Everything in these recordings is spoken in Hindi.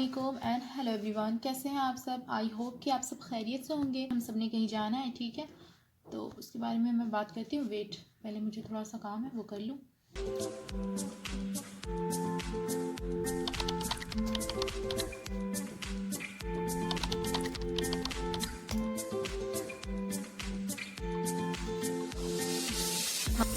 वालेकुम एंड हेलो एवरीवन। कैसे हैं आप सब? आई होप कि आप सब खैरियत से होंगे। हम सब ने कहीं जाना है, ठीक है, तो उसके बारे में मैं बात करती हूँ। वेट, पहले मुझे थोड़ा सा काम है वो कर लूँ।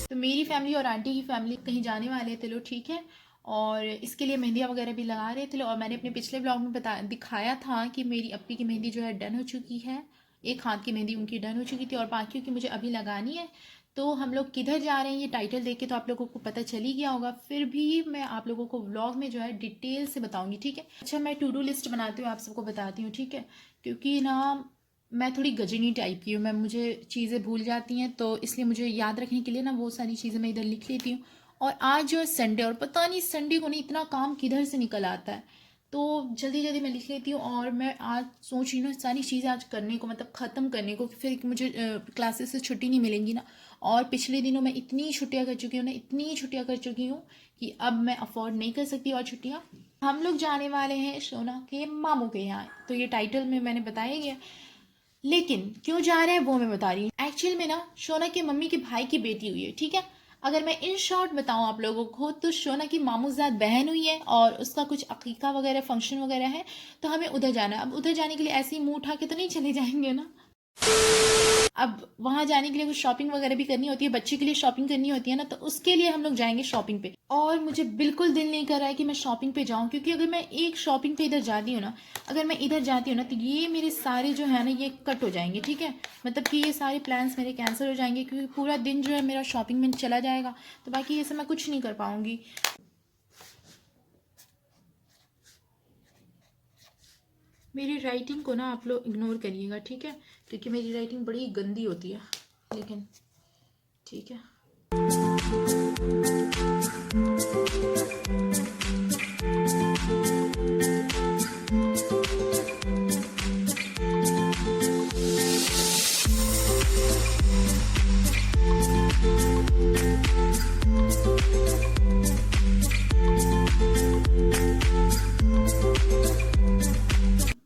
तो मेरी फैमिली और आंटी की फैमिली कहीं जाने वाले थे लोग, ठीक है, और इसके लिए मेहंदियाँ वगैरह भी लगा रहे थे लोग। और मैंने अपने पिछले ब्लॉग में दिखाया था कि मेरी अपी की मेहंदी जो है डन हो चुकी है। एक हाथ की मेहंदी उनकी डन हो चुकी थी और बाकियों की मुझे अभी लगानी है। तो हम लोग किधर जा रहे हैं ये टाइटल देख के तो आप लोगों को पता चल ही गया होगा, फिर भी मैं आप लोगों को व्लॉग में जो है डिटेल से बताऊंगी, ठीक है। अच्छा, मैं टू डू लिस्ट बनाती हूँ, आप सबको बताती हूँ, ठीक है, क्योंकि ना मैं थोड़ी गजनी टाइप की हूँ। मुझे चीज़ें भूल जाती हैं, तो इसलिए मुझे याद रखने के लिए ना वो सारी चीज़ें मैं इधर लिख लेती हूँ। और आज जो है संडे, और पता नहीं संडे को नहीं इतना काम किधर से निकल आता है, तो जल्दी जल्दी मैं लिख लेती हूँ। और मैं आज सोच रही हूँ सारी चीज़ें आज करने को, मतलब ख़त्म करने को, फिर मुझे क्लासेस से छुट्टी नहीं मिलेंगी ना। और पिछले दिनों मैं इतनी छुट्टियाँ कर चुकी हूँ ना, इतनी छुट्टियाँ कर चुकी हूँ कि अब मैं अफोर्ड नहीं कर सकती और छुट्टियाँ। हम लोग जाने वाले हैं सोना के मामू के यहाँ, तो ये टाइटल में मैंने बताया गया। लेकिन क्यों जा रहे हैं वो मैं बता रही हूँ। एक्चुअल में ना शोना की मम्मी के भाई की बेटी हुई है, ठीक है। अगर मैं इन शॉर्ट बताऊं आप लोगों को, तो शोना की मामूजाद बहन हुई है और उसका कुछ अकीका वगैरह फंक्शन वगैरह है, तो हमें उधर जाना है। अब उधर जाने के लिए ऐसे ही मुंह उठा के तो नहीं चले जाएंगे ना। अब वहां जाने के लिए कुछ शॉपिंग वगैरह भी करनी होती है, बच्चे के लिए शॉपिंग करनी होती है ना, तो उसके लिए हम लोग जाएंगे शॉपिंग पे। और मुझे बिल्कुल दिल नहीं कर रहा है कि मैं शॉपिंग पे जाऊं, क्योंकि अगर मैं एक शॉपिंग पे इधर जाती हूँ ना, अगर मैं इधर जाती हूँ ना, तो ये मेरे सारे जो है ना ये कट हो जाएंगे, ठीक है। मतलब कि ये सारे प्लान्स मेरे कैंसिल हो जाएंगे, क्योंकि पूरा दिन जो है मेरा शॉपिंग में चला जाएगा, तो बाकी ये सब मैं कुछ नहीं कर पाऊंगी। मेरी राइटिंग को ना आप लोग इग्नोर करिएगा, ठीक है, क्योंकि मेरी राइटिंग बड़ी गंदी होती है, लेकिन ठीक है।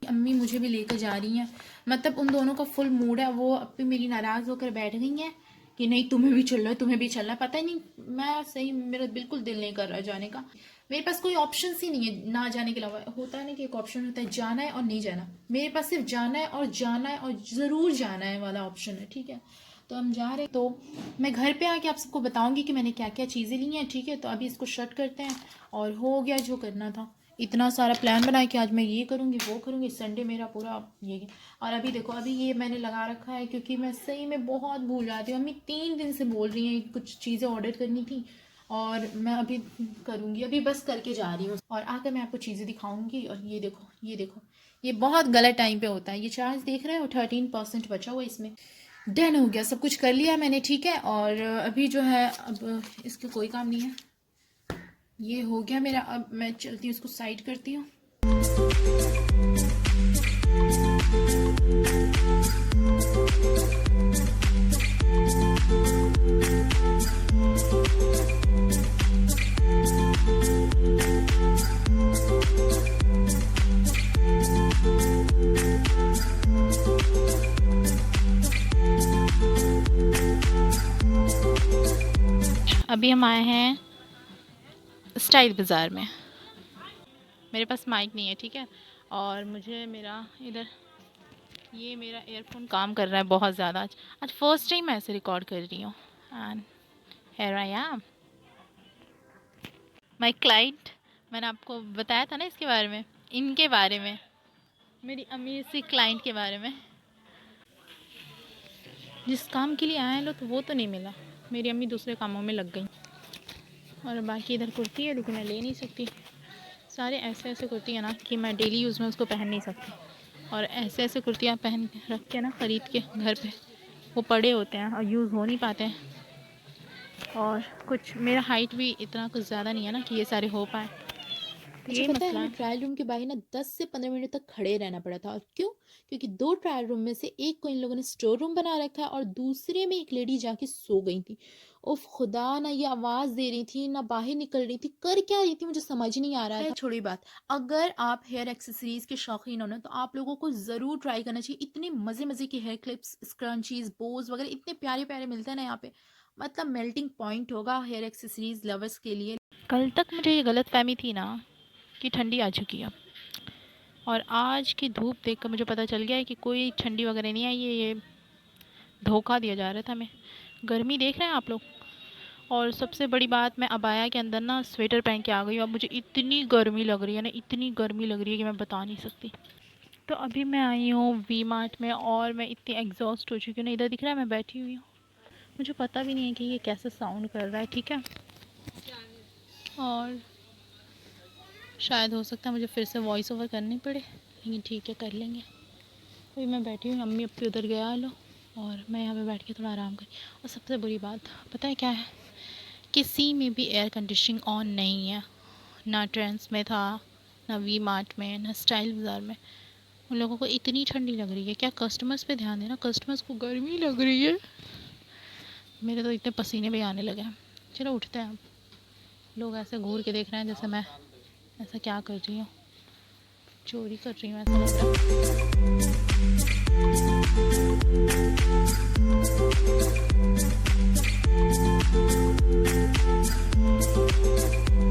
अम्मी मुझे भी लेकर जा रही हैं, मतलब उन दोनों का फुल मूड है। वो अब भी मेरी नाराज़ होकर बैठ गई हैं कि नहीं तुम्हें भी चलना है, तुम्हें भी चलना है। पता ही नहीं, मैं सही, मेरा बिल्कुल दिल नहीं कर रहा जाने का। मेरे पास कोई ऑप्शन ही नहीं है ना जाने के अलावा। होता है ना कि एक ऑप्शन होता है जाना है और नहीं जाना, मेरे पास सिर्फ जाना है और जाना है और ज़रूर जाना है वाला ऑप्शन है, ठीक है। तो हम जा रहे हैं, तो मैं घर पे आके आप सबको बताऊंगी कि मैंने क्या क्या चीज़ें ली हैं, ठीक है। तो अभी इसको शट करते हैं और हो गया जो करना था। इतना सारा प्लान बनाया कि आज मैं ये करूँगी वो करूँगी, संडे मेरा पूरा ये। और अभी देखो, अभी ये मैंने लगा रखा है क्योंकि मैं सही में बहुत भूल जाती हूँ। अम्मी 3 दिन से बोल रही हैं, कुछ चीज़ें ऑर्डर करनी थी और मैं अभी करूँगी, अभी बस करके जा रही हूँ और आकर मैं आपको चीज़ें दिखाऊंगी। और ये देखो, ये देखो, ये बहुत गलत टाइम पे होता है। ये चार्ज देख रहे हो, 13% बचा हुआ इसमें। डन हो गया, सब कुछ कर लिया मैंने, ठीक है। और अभी जो है, अब इसका कोई काम नहीं है, ये हो गया मेरा। अब मैं चलती हूँ, इसको साइड करती हूँ। अभी हम आए हैं स्टाइल बाज़ार में। मेरे पास माइक नहीं है, ठीक है, और मुझे मेरा इधर ये मेरा एयरफोन काम कर रहा है बहुत ज़्यादा। आज फर्स्ट टाइम मैं ऐसे रिकॉर्ड कर रही हूँ। And here I am my client. मैंने आपको बताया था ना इसके बारे में, इनके बारे में, मेरी अमीर सी क्लाइंट के बारे में। जिस काम के लिए आए लोग, तो वो तो नहीं मिला। मेरी अम्मी दूसरे कामों में लग गई। और बाकी इधर कुर्ती है, लेकिन मैं ले नहीं सकती। सारे ऐसे ऐसे कुर्ती है ना कि मैं डेली यूज़ में उसको पहन नहीं सकती। और ऐसे ऐसे कुर्तियाँ पहन रख के ना, ख़रीद के घर पे, वो पड़े होते हैं और यूज़ हो नहीं पाते हैं। और कुछ मेरा हाइट भी इतना कुछ ज़्यादा नहीं है ना कि ये सारे हो पाए, अच्छा यही पता है मसला हमें है। ट्रायल रूम के बाहर ना 10 से 15 मिनट तक खड़े रहना पड़ा था। और क्यों? क्योंकि 2 ट्रायल रूम में से एक को इन लोगों ने स्टोर रूम बना रखा है और दूसरे में एक लेडी जाके सो गई थी। उफ़ खुदा! ना ये आवाज़ दे रही थी, ना बाहर निकल रही थी, कर क्या रही थी मुझे समझ नहीं आ रहा था। खैर छोड़िए बात, अगर आप हेयर एक्सेसरीज़ के शौकीन हो ना तो आप लोगों को ज़रूर ट्राई करना चाहिए। इतने मज़े-मज़े के हेयर क्लिप्स, स्क्रंचीज़, बोज़ वगैरह इतने प्यारे-प्यारे मिलते हैं ना यहाँ पे। मतलब मेल्टिंग पॉइंट होगा हेयर एक्सेसरीज़ लवर्स के लिए। कल तक मुझे ये गलतफ़हमी थी ना कि ठंडी आ चुकी है, और आज की धूप देखकर मुझे पता चल गया है कि कोई ठंडी वगैरह नहीं आई है, ये धोखा दिया जा रहा था हमें। गर्मी देख रहे हैं आप लोग। और सबसे बड़ी बात, मैं अबाया के अंदर ना स्वेटर पहन के आ गई हूँ। अब मुझे इतनी गर्मी लग रही है ना, इतनी गर्मी लग रही है कि मैं बता नहीं सकती। तो अभी मैं आई हूँ वी मार्ट में, और मैं इतनी एग्जॉस्ट हो चुकी हूँ ना, इधर दिख रहा है मैं बैठी हुई हूँ। मुझे पता भी नहीं है कि ये कैसे साउंड कर रहा है, ठीक है। और शायद हो सकता है मुझे फिर से वॉइस ओवर करनी पड़े, लेकिन ठीक है, कर लेंगे। अभी मैं बैठी हूँ, अम्मी अपनी उधर गया लो, और मैं यहाँ पे बैठ के थोड़ा आराम करी। और सबसे बड़ी बात पता है क्या है? किसी में भी एयर कंडीशनिंग ऑन नहीं है। ना ट्रेंड्स में था, ना वी मार्ट में, ना स्टाइल बाज़ार में। उन लोगों को इतनी ठंडी लग रही है। क्या कस्टमर्स पे ध्यान देना, कस्टमर्स को गर्मी लग रही है। मेरे तो इतने पसीने भी आने लगे हैं। चलो उठते हैं अब। लोग ऐसे घूर के देख रहे हैं जैसे मैं ऐसा क्या कर रही हूँ, चोरी कर रही हूँ ऐसा लग रहा है।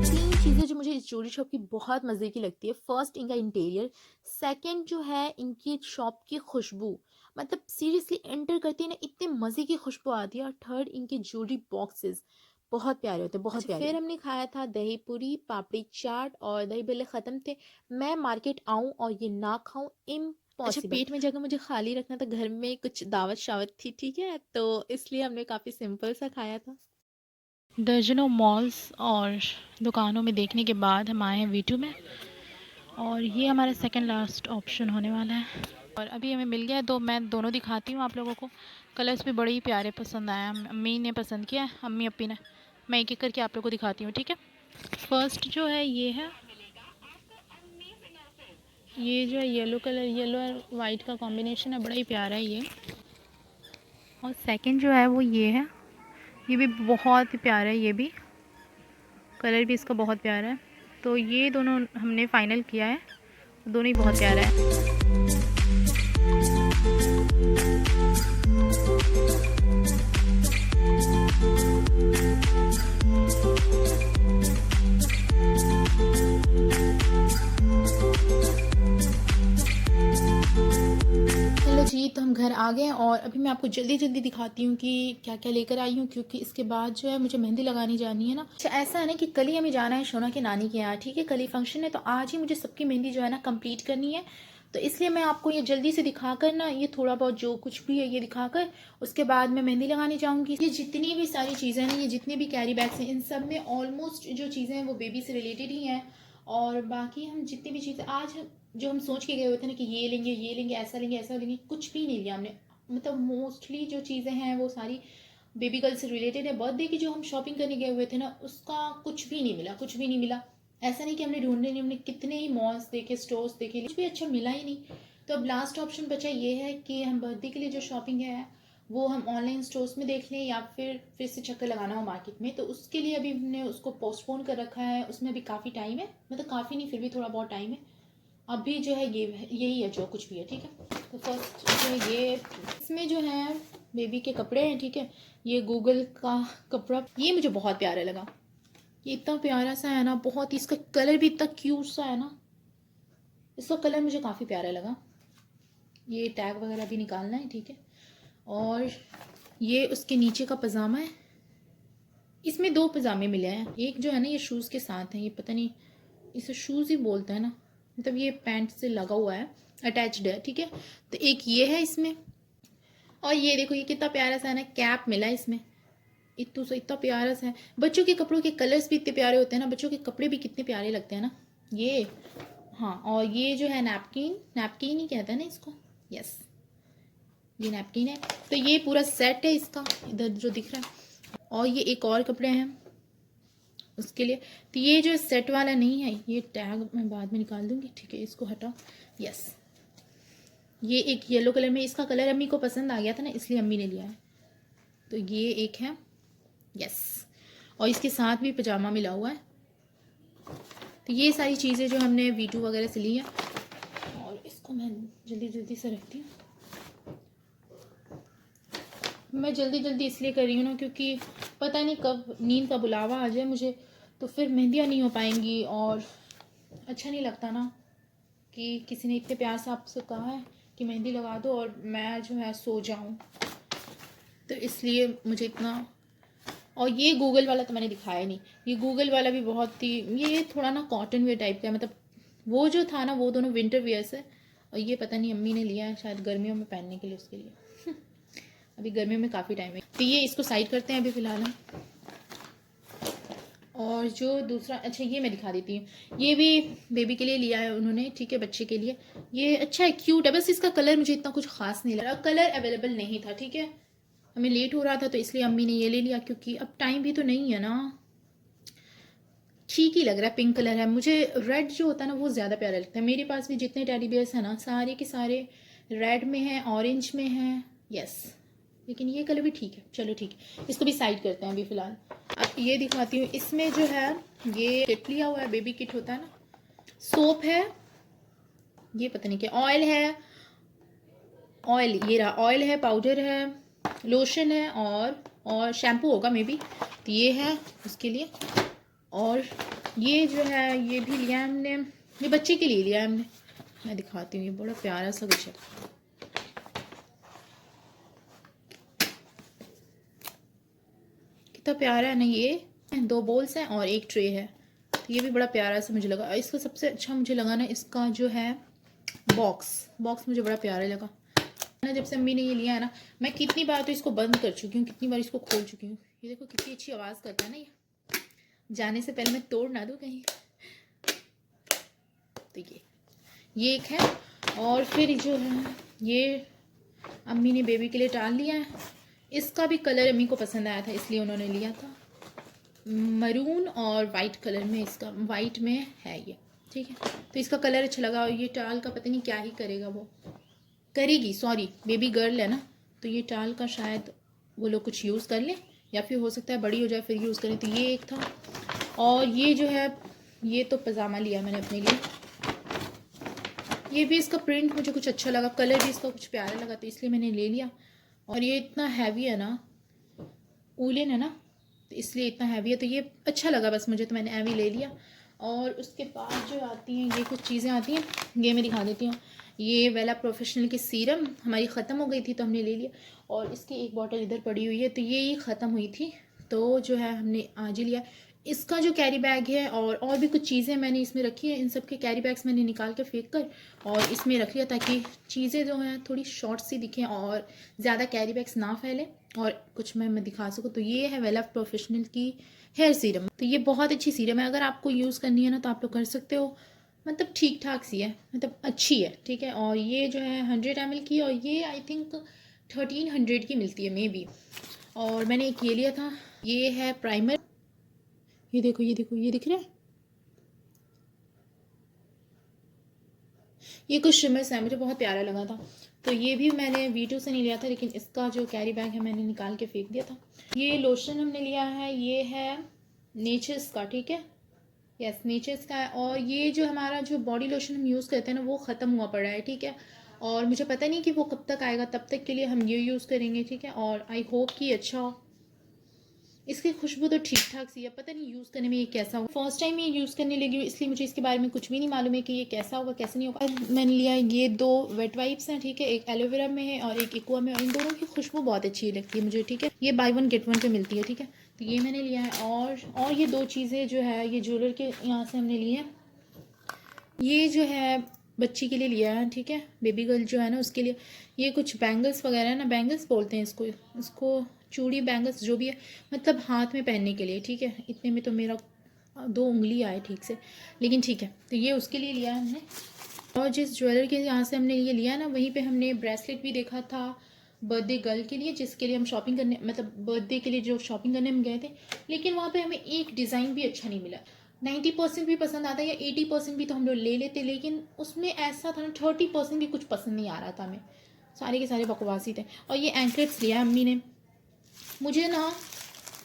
3 चीज़ें जो मुझे इस ज्वेलरी शॉप की बहुत मज़े की लगती है। फर्स्ट इनका इंटीरियर, सेकंड जो है इनकी शॉप की खुशबू, मतलब सीरियसली एंटर करते ही ना इतने मज़े की खुशबू आती है। और थर्ड इनके ज्वेलरी बॉक्सेस बहुत प्यारे होते हैं, बहुत अच्छा, प्यारे। फिर हमने खाया था दही पूरी, पापड़ी चाट और दही भल्ले ख़त्म थे। मैं मार्केट आऊँ और ये ना खाऊँ अच्छा, इम्पॉसिबल। पेट में जगह मुझे खाली रखना था, घर में कुछ दावत-शावत थी, ठीक है? तो इसलिए हमने काफ़ी सिंपल सा खाया था। दर्जनों मॉल्स और दुकानों में देखने के बाद हम आए हैं वीटू में, और ये हमारा सेकंड लास्ट ऑप्शन होने वाला है। और अभी हमें मिल गया है, तो मैं दोनों दिखाती हूँ आप लोगों को। कलर्स भी बड़े ही प्यारे पसंद आए हैं, अम्मी ने पसंद किया है, अम्मी अपी ने। मैं एक एक करके आप लोगों को दिखाती हूँ, ठीक है। फर्स्ट जो है ये है, ये जो है येलो कलर, येलो और वाइट का कॉम्बिनेशन है, बड़ा ही प्यारा है ये। और सेकंड जो है वो ये है, ये भी बहुत ही प्यारा है, ये भी कलर भी इसका बहुत प्यारा है। तो ये दोनों हमने फ़ाइनल किया है, दोनों ही बहुत प्यारा है। चलो जी, तो हम घर आ गए हैं और अभी मैं आपको जल्दी-जल्दी दिखाती हूँ कि क्या-क्या लेकर आई हूँ, क्योंकि इसके बाद जो है मुझे मेहंदी लगानी जानी है ना। अच्छा ऐसा है ना कि कल ही हमें जाना है शोना के नानी के यहाँ, ठीक है? कल ही फंक्शन है, तो आज ही मुझे सबकी मेहंदी जो है ना कंप्लीट करनी है। तो इसलिए मैं आपको ये जल्दी से दिखाकर ना, ये थोड़ा बहुत जो कुछ भी है ये दिखाकर उसके बाद मैं मेहंदी लगाने जाऊँगी। ये जितनी भी सारी चीज़ें हैं, ये जितने भी कैरी बैग्स हैं, इन सब में ऑलमोस्ट जो चीज़ें हैं वो बेबी से रिलेटेड ही हैं। और बाकी हम जितनी भी चीज़ें आज जो हम सोच के गए हुए थे ना कि ये लेंगे, ऐसा लेंगे, कुछ भी नहीं लिया हमने। मतलब मोस्टली जो चीज़ें हैं वो सारी बेबी गर्ल से रिलेटेड है। बर्थडे की जो हम शॉपिंग करने गए हुए थे ना, उसका कुछ भी नहीं मिला, कुछ भी नहीं मिला। ऐसा नहीं कि हमने ढूंढने नहीं, हमने कितने ही मॉल्स देखे, स्टोर्स देखे, कुछ भी अच्छा मिला ही नहीं। तो अब लास्ट ऑप्शन बचा ये है कि हम बर्थडे के लिए जो शॉपिंग है वो हम ऑनलाइन स्टोर्स में देख लें, या फिर से चक्कर लगाना हो मार्केट में। तो उसके लिए अभी हमने उसको पोस्टपोन कर रखा है, उसमें अभी काफ़ी टाइम है, मतलब काफ़ी नहीं फिर भी थोड़ा बहुत टाइम है। अभी जो है ये यही है जो कुछ भी है, ठीक है। तो फर्स्ट जो है ये, इसमें जो है बेबी के कपड़े हैं, ठीक है। ये गूगल का कपड़ा, ये मुझे बहुत प्यारा लगा। ये इतना प्यारा सा है ना, बहुत ही, इसका कलर भी इतना क्यूट सा है ना, इसका कलर मुझे काफ़ी प्यारा लगा। ये टैग वगैरह भी निकालना है, ठीक है। और ये उसके नीचे का पजामा है। इसमें दो पजामे मिले हैं, एक जो है ना ये शूज़ के साथ है, ये पता नहीं इसे शूज़ ही बोलते हैं ना, मतलब ये पैंट से लगा हुआ है, अटैच्ड है, ठीक है। तो एक ये है इसमें, और ये देखो ये कितना प्यारा सा है ना, कैप मिला है इसमें, इतना सा, इतना प्यारा सा है। बच्चों के कपड़ों के कलर्स भी इतने प्यारे होते हैं ना, बच्चों के कपड़े भी कितने प्यारे लगते हैं ना ये। हाँ, और ये जो है नैपकिन, नैपकिन ही कहते हैं ना इसको, यस ये नैपकिन है। तो ये पूरा सेट है इसका, इधर जो दिख रहा है। और ये एक और कपड़े हैं, उसके लिए। तो ये जो सेट वाला नहीं है, ये टैग मैं बाद में निकाल दूँगी, ठीक है, इसको हटाओ। यस, ये एक येलो कलर में, इसका कलर अम्मी को पसंद आ गया था ना, इसलिए अम्मी ने लिया है। तो ये एक है, यस, और इसके साथ भी पजामा मिला हुआ है। तो ये सारी चीज़ें जो हमने V2 वगैरह से ली हैं, और इसको मैं जल्दी जल्दी से रखती हूँ। मैं जल्दी जल्दी इसलिए कर रही हूँ ना, क्योंकि पता नहीं कब नींद का बुलावा आ जाए मुझे, तो फिर मेहंदियाँ नहीं हो पाएंगी, और अच्छा नहीं लगता ना कि किसी ने इतने प्यार से आपसे कहा है कि मेहंदी लगा दो और मैं जो है सो जाऊँ। तो इसलिए मुझे इतना, और ये गूगल वाला तो मैंने दिखाया नहीं, ये गूगल वाला भी बहुत ही, ये थोड़ा ना कॉटन वेयर टाइप का है, मतलब वो जो था ना वो दोनों विंटर वेयर्स है, और ये पता नहीं अम्मी ने लिया है शायद गर्मियों में पहनने के लिए, उसके लिए अभी गर्मियों में काफ़ी टाइम है। तो ये इसको साइड करते हैं अभी फ़िलहाल हम। और जो दूसरा, अच्छा ये मैं दिखा देती हूँ, ये भी बेबी के लिए लिया है उन्होंने, ठीक है, बच्चे के लिए। ये अच्छा है, क्यूट है, बस इसका कलर मुझे इतना कुछ खास नहीं लगा, कलर अवेलेबल नहीं था, ठीक है, हमें लेट हो रहा था तो इसलिए अम्मी ने ये ले लिया, क्योंकि अब टाइम भी तो नहीं है ना। ठीक ही लग रहा है, पिंक कलर है, मुझे रेड जो होता है ना वो ज़्यादा प्यारा लगता है। मेरे पास भी जितने टेडी बियर्स हैं ना, सारे के सारे रेड में हैं, ऑरेंज में हैं, यस, लेकिन ये कलर भी ठीक है। चलो ठीक है, इसको भी साइड करते हैं अभी फ़िलहाल। अब ये दिखाती हूँ, इसमें जो है ये किट लिया हुआ है, बेबी किट होता है ना, सोप है, ये पता नहीं क्या, ऑयल है, ऑयल ये रहा, ऑयल है, पाउडर है, लोशन है, और शैम्पू होगा मे बी, तो ये है उसके लिए। और ये जो है ये भी लिया है हमने, ये बच्चे के लिए लिया है हमने, मैं दिखाती हूँ, ये बड़ा प्यारा सा कुछ है, कितना प्यारा है ना। ये 2 बोल्स हैं और एक ट्रे है, तो ये भी बड़ा प्यारा सा मुझे लगा। इसका सबसे अच्छा मुझे लगा ना, इसका जो है बॉक्स मुझे बड़ा प्यारा लगा ना। जब से अम्मी ने ये लिया है ना, मैं कितनी बार तो इसको बंद कर चुकी हूँ, कितनी बार इसको खोल चुकी हूँ। ये देखो कितनी अच्छी आवाज़ करता है ना, ये जाने से पहले मैं तोड़ ना दूँ कहीं। तो ये एक है, और फिर जो है ये अम्मी ने बेबी के लिए टाल लिया है, इसका भी कलर अम्मी को पसंद आया था इसलिए उन्होंने लिया था, मरून और वाइट कलर में, इसका वाइट में है ये, ठीक है, तो इसका कलर अच्छा लगा। और ये टाल का पता नहीं क्या ही करेगा, वो करेगी, सॉरी बेबी गर्ल है ना, तो ये टाल का शायद वो लोग कुछ यूज़ कर लें, या फिर हो सकता है बड़ी हो जाए फिर यूज़ करें। तो ये एक था, और ये जो है ये तो पजामा लिया मैंने अपने लिए, ये भी इसका प्रिंट मुझे कुछ अच्छा लगा, कलर भी इसका कुछ प्यारा लगा, तो इसलिए मैंने ले लिया। और ये इतना हैवी है ना, वूलन है ना, तो इसलिए इतना हैवी है, तो ये अच्छा लगा बस मुझे, तो मैंने हैवी ले लिया। और उसके बाद जो आती हैं ये कुछ चीज़ें आती हैं, ये मैं दिखा देती हूँ। ये वेला प्रोफेशनल की सीरम हमारी ख़त्म हो गई थी तो हमने ले लिया, और इसकी एक बॉटल इधर पड़ी हुई है, तो ये ख़त्म हुई थी तो जो है हमने आज ही लिया। इसका जो कैरी बैग है और भी कुछ चीज़ें मैंने इसमें रखी है, इन सब के कैरी बैग्स मैंने निकाल के फेंक कर और इसमें रख लिया, ताकि चीज़ें जो हैं थोड़ी शॉर्ट सी दिखें और ज़्यादा कैरी बैग्स ना फैलें, और कुछ मैं दिखा सकूँ। तो ये है वेला प्रोफेशनल की हेयर सीरम, तो ये बहुत अच्छी सीरम है, अगर आपको यूज़ करनी है ना तो आप लोग कर सकते हो, मतलब ठीक ठाक सी है, मतलब अच्छी है, ठीक है। और ये जो है 100 ml की, और ये आई थिंक 1300 की मिलती है मे बी। और मैंने एक ये लिया था, ये है प्राइमर, ये देखो ये देखो, ये दिख रहा है, ये कुछ शिमर्स है, मुझे बहुत प्यारा लगा था, तो ये भी मैंने V2 से नहीं लिया था, लेकिन इसका जो कैरी बैग है मैंने निकाल के फेंक दिया था। ये लोशन हमने लिया है, ये है नेचर्स का, ठीक है, यस नेचर्स का है। और ये जो हमारा जो बॉडी लोशन हम यूज़ करते हैं ना वो ख़त्म हुआ पड़ा है, ठीक है, और मुझे पता नहीं कि वो कब तक आएगा, तब तक के लिए हम ये यूज़ करेंगे, ठीक है। और आई होप कि अच्छा हो, इसकी खुशबू तो ठीक ठाक सी है, पता नहीं यूज़ करने में ये कैसा होगा, फर्स्ट टाइम ये यूज़ करने लगी हूँ, इसलिए मुझे इसके बारे में कुछ भी नहीं मालूम है कि ये कैसा होगा कैसे नहीं होगा। मैंने लिया ये 2 वेट वाइप्स हैं, ठीक है, एक एलोवेरा में है और एक एक्वा में, और इन दोनों की खुशबू बहुत अच्छी लगती है मुझे, ठीक है, ये बाय 1 गेट 1 पे मिलती है, ठीक है, तो ये मैंने लिया है। और ये 2 चीज़ें जो है ये ज्वेलर के यहाँ से हमने लिए हैं, ये जो है बच्ची के लिए लिया है, ठीक है, बेबी गर्ल जो है ना उसके लिए, ये कुछ बैंगल्स वगैरह है ना, बैंगल्स बोलते हैं इसको चूड़ी बैंगल्स जो भी है, मतलब हाथ में पहनने के लिए, ठीक है। इतने में तो मेरा 2 उंगली आए ठीक से, लेकिन ठीक है, तो ये उसके लिए लिया है हमने। और जिस ज्वेलर के यहाँ से हमने ये लिया ना, वहीं पे हमने ब्रेसलेट भी देखा था, बर्थडे गर्ल के लिए, जिसके लिए हम शॉपिंग करने, मतलब बर्थडे के लिए जो शॉपिंग करने हम गए थे, लेकिन वहाँ पे हमें एक डिज़ाइन भी अच्छा नहीं मिला। 90% भी पसंद आता या 80% भी तो हम लोग ले लेते, लेकिन उसमें ऐसा था ना 30% भी कुछ पसंद नहीं आ रहा था हमें, सारे के सारे बकवासी थे। और ये एंकलेट्स लिया अम्मी ने। मुझे ना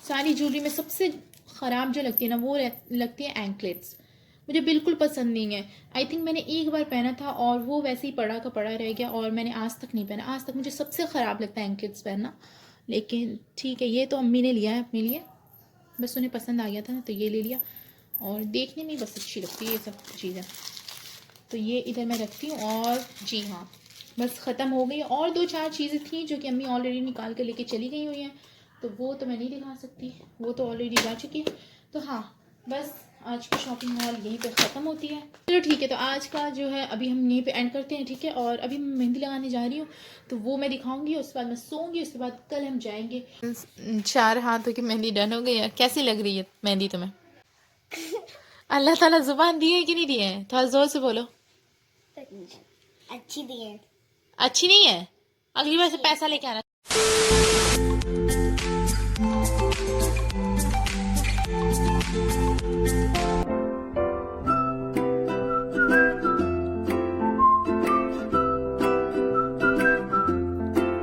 सारी ज्वेलरी में सबसे ख़राब जो लगती है ना वो लगती है एंकलेट्स, मुझे बिल्कुल पसंद नहीं है। आई थिंक मैंने एक बार पहना था और वो वैसे ही पड़ा का पड़ा रह गया, और मैंने आज तक नहीं पहना। आज तक मुझे सबसे ख़राब लगता है एंकलेट्स पहनना, लेकिन ठीक है, ये तो अम्मी ने लिया है अपने लिए, बस उन्हें पसंद आ गया था ना तो ये ले लिया, और देखने में बस अच्छी लगती है ये सब चीज़ें। तो ये इधर मैं रखती हूँ। और जी हाँ, बस ख़त्म हो गई। और 2-4 चीज़ें थी जो कि अम्मी ऑलरेडी निकाल कर लेके चली गई हुई हैं, तो वो तो मैं नहीं दिखा सकती, वो तो ऑलरेडी जा चुकी है। तो हाँ, बस आज की शॉपिंग मॉल यहीं पे ख़त्म होती है। चलो ठीक है, तो आज का जो है अभी हम यहीं पे एंड करते हैं, ठीक है। और अभी मैं मेहंदी लगाने जा रही हूँ, तो वो मैं दिखाऊंगी, उसके बाद मैं सोऊंगी, उसके बाद कल हम जाएंगे। 4 हाथों की मेहंदी डन हो गई है। कैसी लग रही है मेहंदी तुम्हें? अल्लाह ताला जुबान दी है कि नहीं दी है? थोड़ा ज़ोर से बोलो। अच्छी दी है। अच्छी नहीं है? अगली बार से पैसा लेके आना।